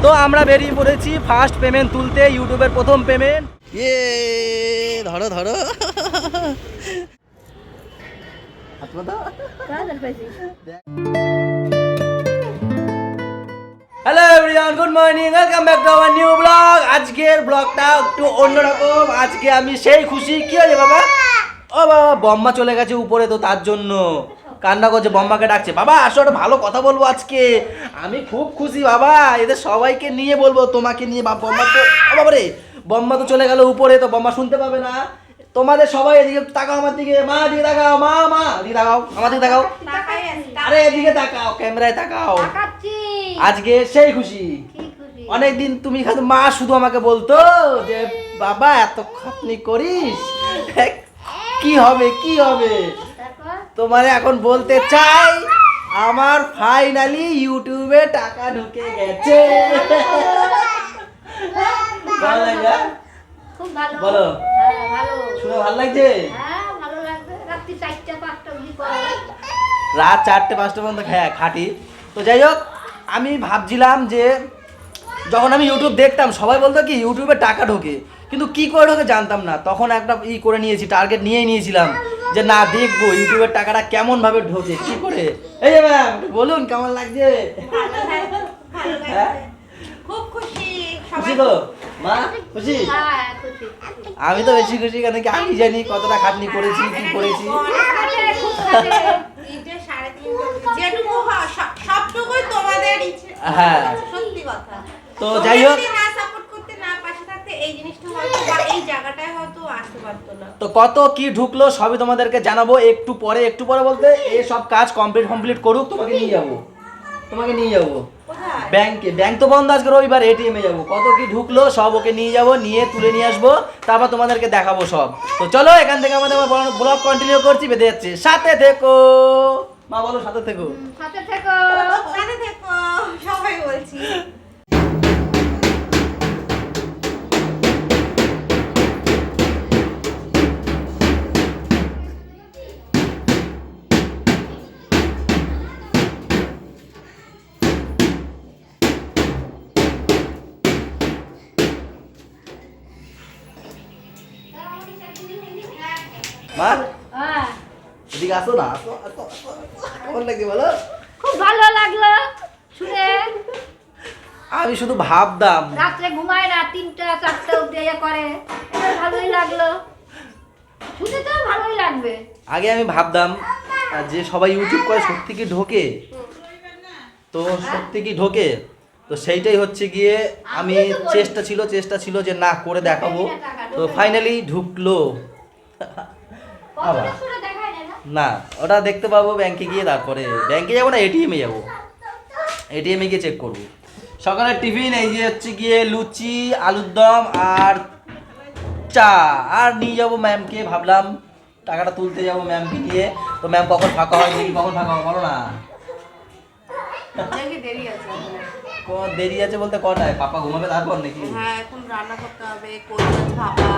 তো আমরা বেরিয়ে পড়েছি ফার্স্ট পেমেন্ট তুলতে, ইউটিউবের প্রথম পেমেন্ট। ধরো ধরো hello everyone, good morning, welcome back to our new blog. আজকের ব্লগটা একটু অন্যরকম। আজকে আমি সেই খুশি। কি হয়েছে বাবা? ও বাবা, বম্মা চলে গেছে উপরে, তো তার জন্য কান্না করছে, বম্মাকে ডাকছে। বাবা আসো, একটা ভালো কথা বলবো আজকে। আমি খুব খুশি বাবা, এদের সবাইকে নিয়ে বলবো, তোমাকে নিয়ে। বম্মা তো, ও বাবা রে, বম্মা তো চলে গেল উপরে, তো বম্মা শুনতে পাবে না। তোমাদের সবাই এদিকে তাকাও, আমার দিকে। মা দিকে তাকাও, মা মা দিকে তাকাও, আমার দিকে তাকাও। আরে এদিকে তাকাও, ক্যামেরায় তাকাও। আজকে সেই খুশি। অনেকদিন তুমি মা শুধু আমাকে বলতো যে বাবা এত খাটনি করিস, কি হবে কি হবে। তোমার এখন বলতে চাই, আমার ফাইনালি ইউটিউবে টাকা ঢুকে গেছে। ভালো লাগে? খুব ভালো। বলো। হ্যাঁ ভালো। শুনে ভালো লাগছে? হ্যাঁ ভালো লাগবে। রাত্রি 4টা 5টা অবধি করে। রাত 4টে 5টা পর্যন্ত খাটি। তো যাই হোক, আমি ভাবছিলাম যে যখন আমি ইউটিউব দেখতাম সবাই বলতো কি ইউটিউবে টাকা ঢোকে, কিন্তু কি করে ঢোকে জানতাম না। তখন একটা করে নিয়েছি, টার্গেট নিয়েই নিয়েছিলাম যে না, দেখবো ইউটিউবের টাকাটা কেমন ভাবে ঢোকে, কি করে। এই যে ম্যাম বলুন কেমন লাগছে? খুব খুশি। খুশি তো মা? খুশি? হ্যাঁ খুশি। আমি তো বেশি খুশি, কেন কি আমি জানি কতটা খাটনি করেছি, কি করেছি। যেটুকু সবটুকুই তোমাদের ইচ্ছে। হ্যাঁ সত্যি কথা। তো যাই হোক, না সাপোর্ট করতে, না পাশে থাকতে, এই জিনিসটা হয়তো বা এই জায়গাটায় হয়তো আসতে পারতো না। তো কত কি ঢুকলো সবই তোমাদেরকে জানাবো একটু পরে বলতে এই সব কাজ কমপ্লিট করুক, তোমাকে নিয়ে যাবো কোথায়? ব্যাংকে। ব্যাংক তো বন্ধ আজকে রবিবার, এটিএমে যাবো। কত কি ঢুকলো সব ওকে নিয়ে যাবো, নিয়ে তুলে নিয়ে আসবো, তারপর তোমাদেরকে দেখাবো সব। তো চলো এখান থেকে আমাদের ব্লগ কন্টিনিউ করছি, বেঁধে যাচ্ছে। সাথে থেকো মা, বলো সাথে থেকো। সাথে থেকো। সাথে থেকো, সবাই বলছি। মা হ্যাঁ এদিকে আসো না, আসো আসো আসো। কেমন লাগছে বলো? খুব ভালো লাগলো শুনে। আমি শুধু ভাবতাম, রাত্রে ঘুমায় না, 3টা 4টা অবধি ইয়ে করে। এটা ভালোই লাগলো শুনে, তো ভালোই লাগবে। আগে আমি ভাবতাম যে সবাই ইউটিউব করে সত্যি কি ঢোকে, তো সত্যি কি ঢোকে। তো সেইটাই হচ্ছে গিয়ে আমি চেষ্টা ছিল যে না করে দেখাবো। তো ফাইনালি ঢুকলো। আবার শুনে দেখায় না। না, ওটা দেখতে পাবো ব্যাংকে গিয়ে, তারপরে ব্যাংকে যাবো না, এটিএমে যাবো। এটিএমে গিয়ে চেক করবো। সকালের টিফিন এই যে হচ্ছে গিয়ে লুচি, আলুর দম আর চা, আর নিয়ে যাবো ম্যামকে। ভাবলাম টাকাটা তুলতে যাবো ম্যামকে নিয়ে। তো ম্যাম কখন ফাঁকা হয়, দেখি কখন ফাঁকা হয়, বলো না। দেরি আছে। দেরি আছে বলতে কটায়? পাপা ঘুমাবে তারপর নাকি? হ্যাঁ, এখন রান্না করতে হবে, কোলমাছ ভাপা,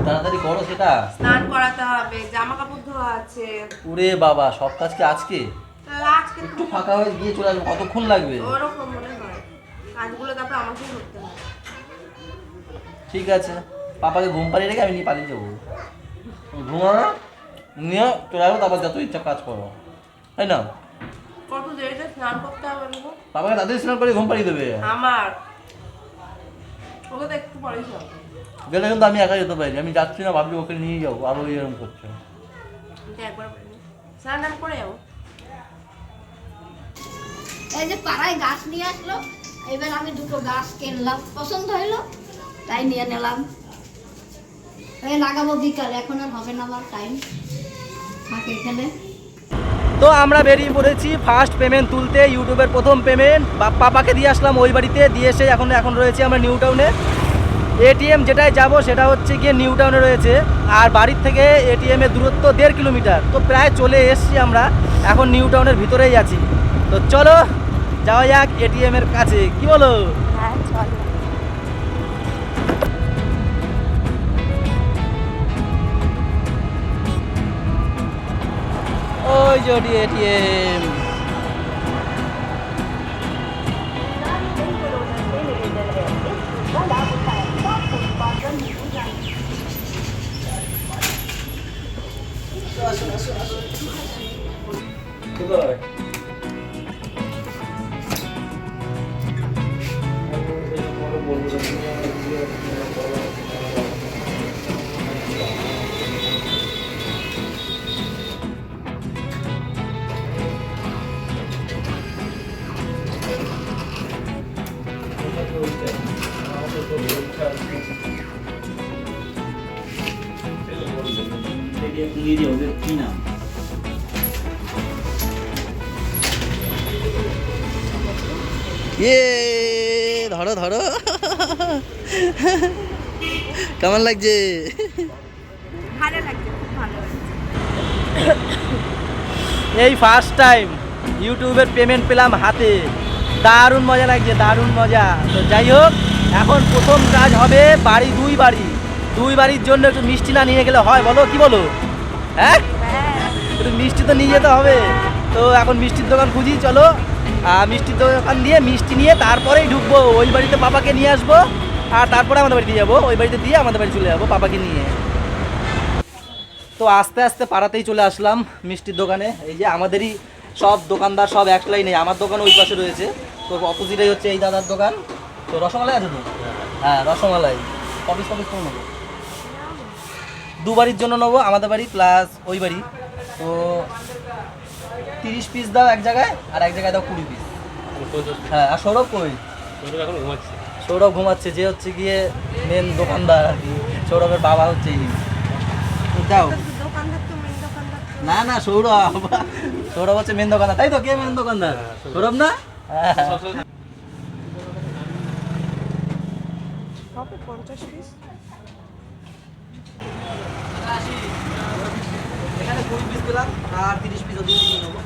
তাড়াতাড়ি করো সেটা। স্নান করাতে হবে, জামা কাপড় ধোয়া আছে। ওরে বাবা, সব কাজ কি আজকে? তাহলে আজকে একটু ফাঁকা হয়ে গিয়ে চলে আসবো, কতক্ষণ লাগবে? ওরকম মনে হয়। কাজগুলো তারপর আমাকেই করতে হয়। ঠিক আছে, পাপাকে ঘুম পাড়িয়ে রেখে আমি নিয়ে পালিয়ে যাবো। ঘুমানো নিয়ে চলে আসবো, তারপর যত ইচ্ছা কাজ করো, তাই না? কত দেরিতে স্নান করতে হবে বলবো? পাপাকে তাদের স্নান করে ঘুম পাড়িয়ে দেবে। আমার ওকে তো একটু পরেই যাবো। গেলে কিন্তু আমি একা যেতে পারি, আমি যাচ্ছি না, ভাবছি ওকে নিয়ে যাবো, আরো এরকম করছে। একবার স্নান করে যাবো। এই যে পাড়ায় গাছ নিয়ে আসলো, এবার আমি 2টো গাছ কিনলাম, পছন্দ হইলো তাই নিয়ে নিলাম। এই লাগাবো বিকাল, এখন আর হবে না, আমার টাইম থাকে এখানে। তো আমরা বেরিয়ে পড়েছি ফার্স্ট পেমেন্ট তুলতে, ইউটিউবের প্রথম পেমেন্ট। পাপাকে দিয়ে আসলাম ওই বাড়িতে, দিয়ে এসে এখন রয়েছি আমরা নিউ টাউনে। এটিএম যেটায় যাব সেটা হচ্ছে গিয়ে নিউ টাউনে রয়েছে, আর বাড়ির থেকে এটিএমের দূরত্ব 1.5 কিলোমিটার। তো প্রায় চলে এসছি আমরা, এখন নিউ টাউনের ভিতরেই আছি। তো চলো যাওয়া যাক এটিএমের কাছে, কি বলো? হ্যাঁ চলো। ওই যে এটিএম। ওদের কি নাম? ধরো ধরো, কেমন লাগছে? ভালো লাগছে, খুব ভালো লাগছে। এই ফার্স্ট টাইম ইউটিউবের পেমেন্ট পেলাম হাতে, দারুণ মজা লাগছে, দারুণ মজা। তো যাই হোক, এখন প্রথম কাজ হবে দুই বাড়ির জন্য একটু মিষ্টি না নিয়ে গেলে হয় বলো, কি বলো? হ্যাঁ, একটু মিষ্টি তো নিয়ে যেতে হবে। তো এখন মিষ্টির দোকান খুঁজি, চলো। মিষ্টির দোকান দিয়ে মিষ্টি নিয়ে তারপরেই ঢুকবো ওই বাড়িতে, পাপাকে নিয়ে আসবো, আর তারপরে আমাদের বাড়িতে যাবো, ওই বাড়িতে দিয়ে আমাদের বাড়ি চলে যাবো পাপাকে নিয়ে। তো আস্তে আস্তে পাড়াতেই চলে আসলাম মিষ্টির দোকানে। এই যে আমাদেরই সব দোকানদার সব এক লাইনে, আমার দোকান ওই পাশে রয়েছে, তো অপোজিটেই হচ্ছে এই দাদার দোকান। তো রসমালাই আছে তো? হ্যাঁ, রসমালাই কপিস করে নেবো, দু বাড়ির জন্য নেবো, আমাদের বাড়ি প্লাস ওই বাড়ি। তো 30 পিস দাও এক জায়গায়, আর এক জায়গায় দাও 20 পিস। হ্যাঁ, আর সৌরভ কই? সৌরভ ঘুমাচ্ছে, যে হচ্ছে গিয়ে মেন দোকানদার আর কি, সৌরভের বাবা হচ্ছে এই। দাও। না না, সৌরভ হচ্ছে মেন দোকানদার, তাই তো? কে মেন দোকানদার? সৌরভ না? এখানে 20 পিস পেলাম, আর 30 পিস ওদিকে নিয়ে নেবো।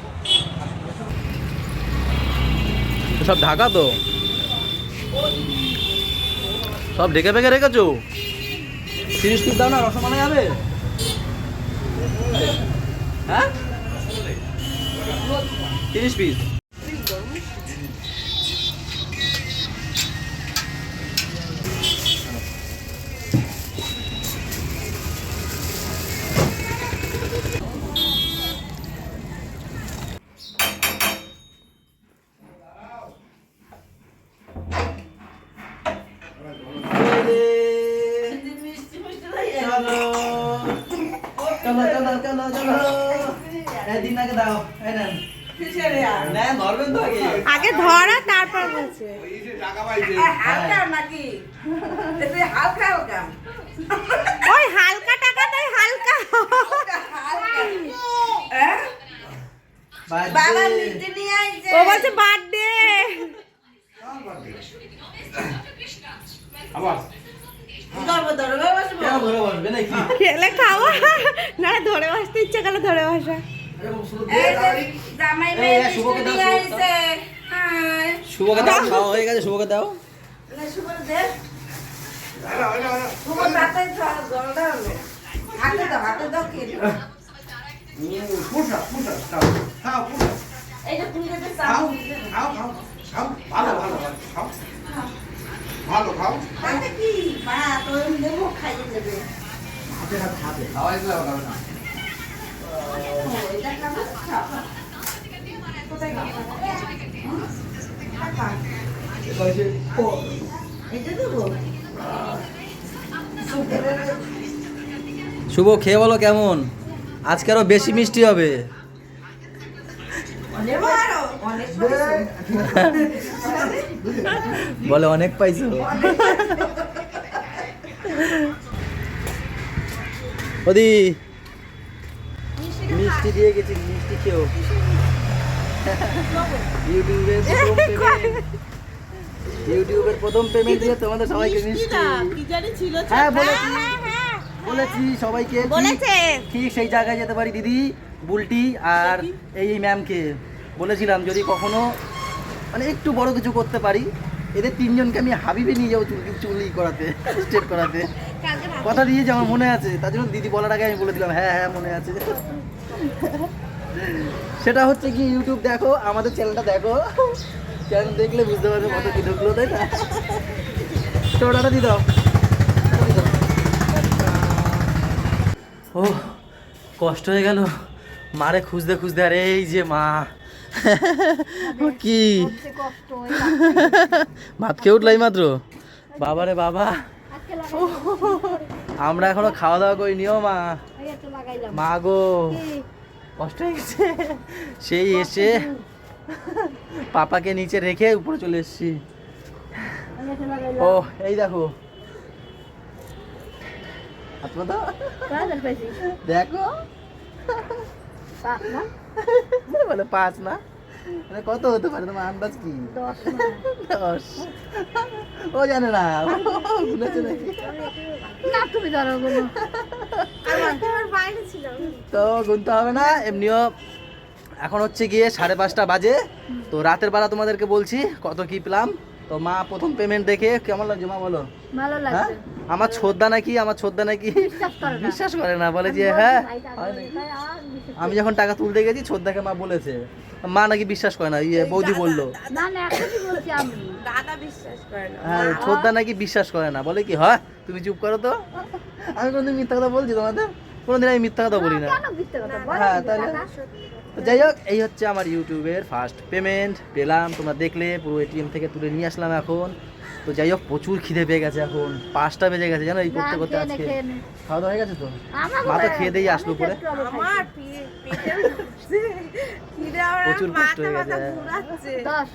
সব ঢাকা তো, সব ঢেকে ফেকে রেখেছো। 30 পিস দাও না, রসমালাই হবে। হ্যাঁ, 30 পিস। চলো চলো চলো চলো, দিনাকে দাও, ধরবেন তো আগে, আগে ধরা তারপর বলছে ওই হালকা টাকা দেয়, হালকা। ও বলছে বার্থডে। খেলে খাওয়া না, ধরে বসতে ইচ্ছে করলে ধরে বসা। শুভকে দাও, খাওয়া হয়ে গেছে, শুভকে দাও। ভালো খাও, শুভ খেয়ে বলো কেমন, আজকে আরো বেশি মিষ্টি হবে। বলে অনেক পাইছো। ওদি মিষ্টি দিয়ে গেছি, মিষ্টি খেও। ইউটিউবের প্রথম পেমেন্ট দিয়ে তোমাদের সবাইকে মিষ্টি। হ্যাঁ বলেছি সবাইকে, ঠিক সেই জায়গায় যেতে পারি দিদি, বুলটি আর এই ম্যামকে বলেছিলাম যদি কখনো মানে একটু বড় কিছু করতে পারি, এদের তিনজনকে আমি হাবিবে নিয়ে যাবো চুলি করাতে, স্ট্রেট করাতে। কথা দিয়েছি, আমার মনে আছে, তার জন্য দিদি বলার আগে আমি বলে দিলাম হ্যাঁ হ্যাঁ মনে আছে। সেটা হচ্ছে কি, ইউটিউব দেখো, আমাদের চ্যানেলটা দেখো, চ্যানেল দেখলে বুঝতে পারবে কত কি ঢুকলো, তাই না? তো ওটা দিয়ে দাও। ও কষ্ট হয়ে গেল মারে খুঁজতে খুঁজতে, আর এই যে মা কি ভাত খেয়ে উঠলাই মাত্র, বাবারে বাবা, আমরা এখনো খাওয়া দাওয়া করিনিও মা। মা গো কষ্ট হয়ে গেছে, সেই এসে পাপাকে নিচে রেখে উপরে চলে এসেছি। ও এই দেখো, দেখো পাঁচ না বলে 5 না, মানে কত হতে পারে তোমার আন্দাজ কি? 10 10। ও জানে না, ও গুনেছে নাকি? না তুমি ধরো গুলো আমার বাইরে ছিল। তো গুনতে হবে না, এমনিও এখন হচ্ছে গিয়ে 5:30 বাজে। তো রাতের বেলা তোমাদেরকে বলছি কত কি পেলাম। তো মা প্রথম পেমেন্ট দেখে কেমন লাগছে মা বলো? ভালো হ্যাঁ লাগছে আমার ছোদ্দা নাকি বিশ্বাস করে না বিশ্বাস করে না, বলে যে হ্যাঁ আর বিশ্বাস আমি যখন টাকা তুলতে গেছি ছোদ্দাকে মা বলেছে, মা নাকি বিশ্বাস করে না, বৌদি বললো না না এখনই বলছি আমি দাদা বিশ্বাস করে না। হ্যাঁ ছোদ্দা নাকি বিশ্বাস করে না, বলে কি হয় তুমি চুপ করো তো। আমি কোনদিন মিথ্যা কথা বলছি তোমাদের? কোনোদিন আমি মিথ্যা কথা বলি না। কেন মিথ্যে কথা বল হ্যাঁ তাহলে তো যাই হোক, এই হচ্ছে আমার ইউটিউবের ফার্স্ট পেমেন্ট পেলাম, তোমরা দেখলে পুরো এটিএম থেকে তুলে নিয়ে আসলাম এখন। তো যাই হোক প্রচুর খিদে পেয়ে গেছে, এখন 5টা বেজে গেছে জানো এই করতে করতে আজকে। খাওয়া দাওয়া হয়ে গেছে তো? মা তো খেয়ে দিয়ে আসলো পরে, আমার পেটে খিদে আমার প্রচুর কষ্ট হয়ে মাথা গেছে। ঘুরাচ্ছে। 10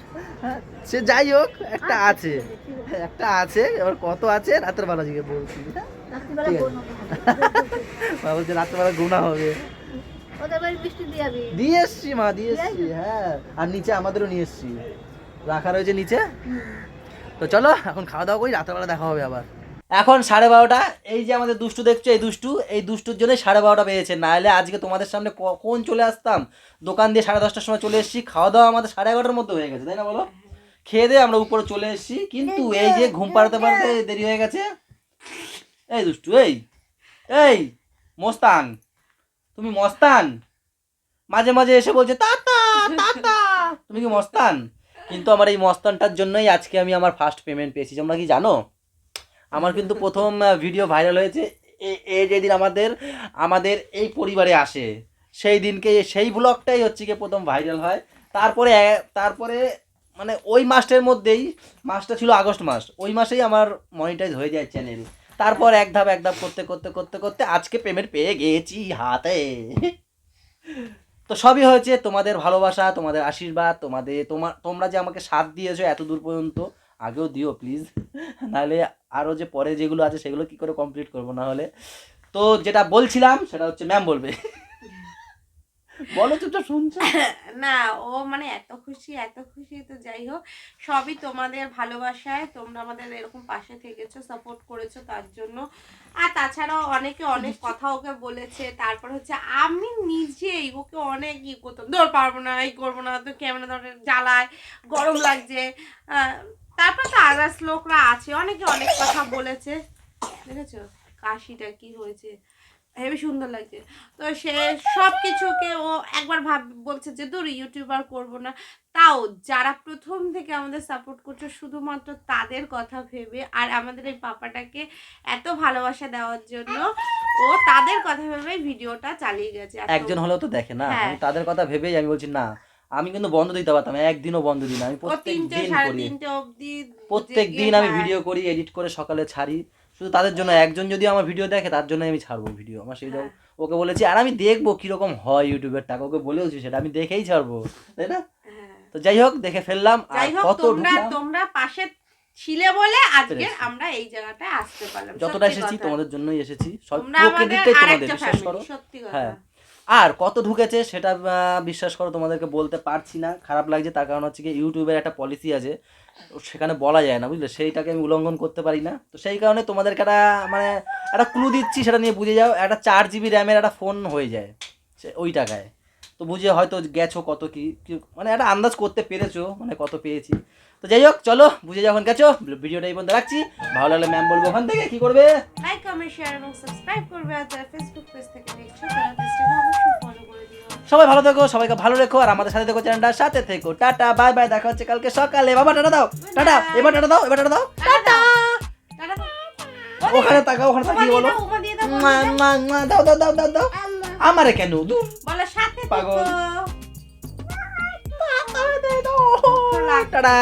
সে যাই হোক একটা আছে, একটা আছে, এবার কত আছে রাতের বেলা জিগে বলছি। রাত্রিবেলা ঠিক আছে। গোনা মা বলছে রাতের বেলা গুণা হবে। ওদের বাড়ি মিষ্টি দিয়ে যাবি দিয়ে এসছি মা, দিয়ে এসছি, হ্যাঁ। আর নিচে আমাদেরও নিয়ে এসছি, রাখা রয়েছে নিচে। তো চলো এখন খাওয়া দাওয়া করি, রাতের বেলা দেখা হবে আবার। এখন 12:30, এই যে আমাদের দুষ্টু দেখছো, এই দুষ্টুর জন্য 12:30 বেজেছে, নাহলে আজকে তোমাদের সামনে কখন চলে আসতাম। দোকান দিয়ে 10:30টার সময় চলে এসেছি, খাওয়া দাওয়া আমাদের 11:30টার মধ্যে হয়ে গেছে, তাই না বলো? খেয়ে দিয়ে আমরা উপরে চলে এসেছি, কিন্তু এই যে ঘুম পাড়াতে পারতে দেরি হয়ে গেছে। এই দুষ্টু, এই এই মস্তান, তুমি মস্তান, মাঝে মাঝে এসে বলছে টাটা টাটা, তুমি কি মস্তান? কিন্তু আমার এই মস্তানটার জন্যই আজকে আমি আমার ফার্স্ট পেমেন্ট পেয়েছি। তোমরা কি জানো আমার কিন্তু প্রথম ভিডিও ভাইরাল হয়েছে এই যেদিন আমাদের এই পরিবারে আসে, সেই দিনকে সেই ব্লগটাই হচ্ছে কি প্রথম ভাইরাল হয়। তারপরে মানে ওই মাসটার মধ্যেই, মাসটা ছিল আগস্ট মাস, ওই মাসেই আমার মনিটাইজ হয়ে যায় চ্যানেল। তারপর এক ধাপ করতে করতে করতে করতে আজকে পেমেন্ট পেয়ে গেছি হাতে। তো সবই হয়েছে তোমাদের ভালোবাসা, তোমাদের আশীর্বাদ, তোমরা যে আমাকে সাথ দিয়েছো এত দূর পর্যন্ত, আগেও দিও প্লিজ, নাহলে আরও যে পরে যেগুলো আছে সেগুলো কি করে কমপ্লিট করবো না হলে। তো যেটা বলছিলাম সেটা হচ্ছে ম্যাম বলবে। বলো চুপচাপ শুনছো। না ও মানে এত খুশি তো যাই হোক সবই তোমাদের ভালোবাসায়, তোমরা আমাদের এরকম পাশে থেকেছো, সাপোর্ট করেছো তার জন্য। আর তাছাড়াও অনেকে অনেক কথা ওকে বলেছে, তারপর হচ্ছে আমি নিজেই ওকে অনেক করতাম, দৌড় পারবো না, এই করবো না, তো কেমন ধরনের জ্বালায়, গরম লাগছে। তারপর তো আদার্স লোকরা আছে, অনেকে অনেক কথা বলেছে, দেখেছো কাশিটা কি হয়েছে, হেবি সুন্দর লাগছে। তো সে সব কিছুকে ও একবার বলছে যে দূর ইউটিউবার করবো না, তাও যারা প্রথম থেকে আমাদের সাপোর্ট করছে শুধুমাত্র তাদের কথা ভেবে, আর আমাদের এই পাপাটাকে এত ভালোবাসা দেওয়ার জন্য ও তাদের কথা ভেবে ভিডিওটা চালিয়ে গেছে। একজন হলেও তো দেখে না, হ্যাঁ। আমি তাদের কথা ভেবেই আমি বলছি না, আমি কিন্তু বন্ধ দিতে পারতাম, একদিনও বন্ধ দিই না, আমি ও প্রত্যেক 3টে দিন সাড়ে করি, 3টে অবধি প্রত্যেক দিন আমি ভিডিও করি, এডিট করে সকালে ছাড়ি, শুধু তাদের জন্য। একজন যদি আমার ভিডিও দেখে তার জন্য আমি ছাড়বো ভিডিও, আমার সেই হ্যাঁ। ওকে বলেছি, আর আমি দেখবো কিরকম হয় ইউটিউবের টাকা, ওকে বলেওছি সেটা আমি দেখেই ছাড়বো, তাই না? হ্যাঁ। তো যাই হোক দেখে ফেললাম, আর যাই হোক কত ঢুকলাম, তোমরা পাশে ছিলে বলে আজকে পেরেছি। আমরা এই জায়গাটায় আসতে পারলাম। যতটা সত্যি এসেছি কথা। তোমাদের জন্যই এসেছি, সব তোমরা পুরো আমাদের ক্রেডিটটাই তোমাদের, আরেকটা বিশ্বাস করো। ফ্যামিলি, সত্যি কথা। হ্যাঁ, আর কত ঢুকেছে সেটা বিশ্বাস করো তোমাদেরকে বলতে পারছি না, খারাপ লাগছে, তার কারণ হচ্ছে কি ইউটিউবের একটা পলিসি আছে, সেখানে বলা যায় না, বুঝলে, সেইটাকে আমি উল্লঙ্ঘন করতে পারি না। তো সেই কারণে তোমাদেরকে একটা ক্লু দিচ্ছি, সেটা নিয়ে বুঝে যাও। একটা 4 GB র্যামের একটা ফোন হয়ে যায় ওই টাকায়, তো বুঝে হয়তো গেছো কত কি মানে একটা আন্দাজ করতে পেরেছো, মানে কত পেয়েছি। তো যাই হোক চলো বুঝে যখন গেছো, ভিডিওটা এই পর্যন্ত রাখছি, ভালো লাগলে ম্যাম বলবো ওখান থেকে কি করবে, লাইক কমেন্ট শেয়ার এবং সাবস্ক্রাইব করবে। আর যারা ফেসবুক পেজ থেকে দেখছো তারা পেজটাকে অবশ্যই ফলো করে দিও। সবাই ভালো থেকো, সবাইকে ভালো রেখো, আর আমাদের সাথে থেকো, চ্যানেলটার সাথে থেকো। টাটা বাই বাই, দেখা হচ্ছে কালকে সকালে। বাবা টাটা দাও, টাটা, এবার টাটা দাও, টাটা দাও। Tata tata. ওখানে তাকাও, ওখানে তাকিয়ে বলো উপমা দিয়ে দাও, মা মা মা, দাও দাও দাও দাও দাও। আমারে কেন দূর বলো সাথে পাগল। থেকো। টাটা।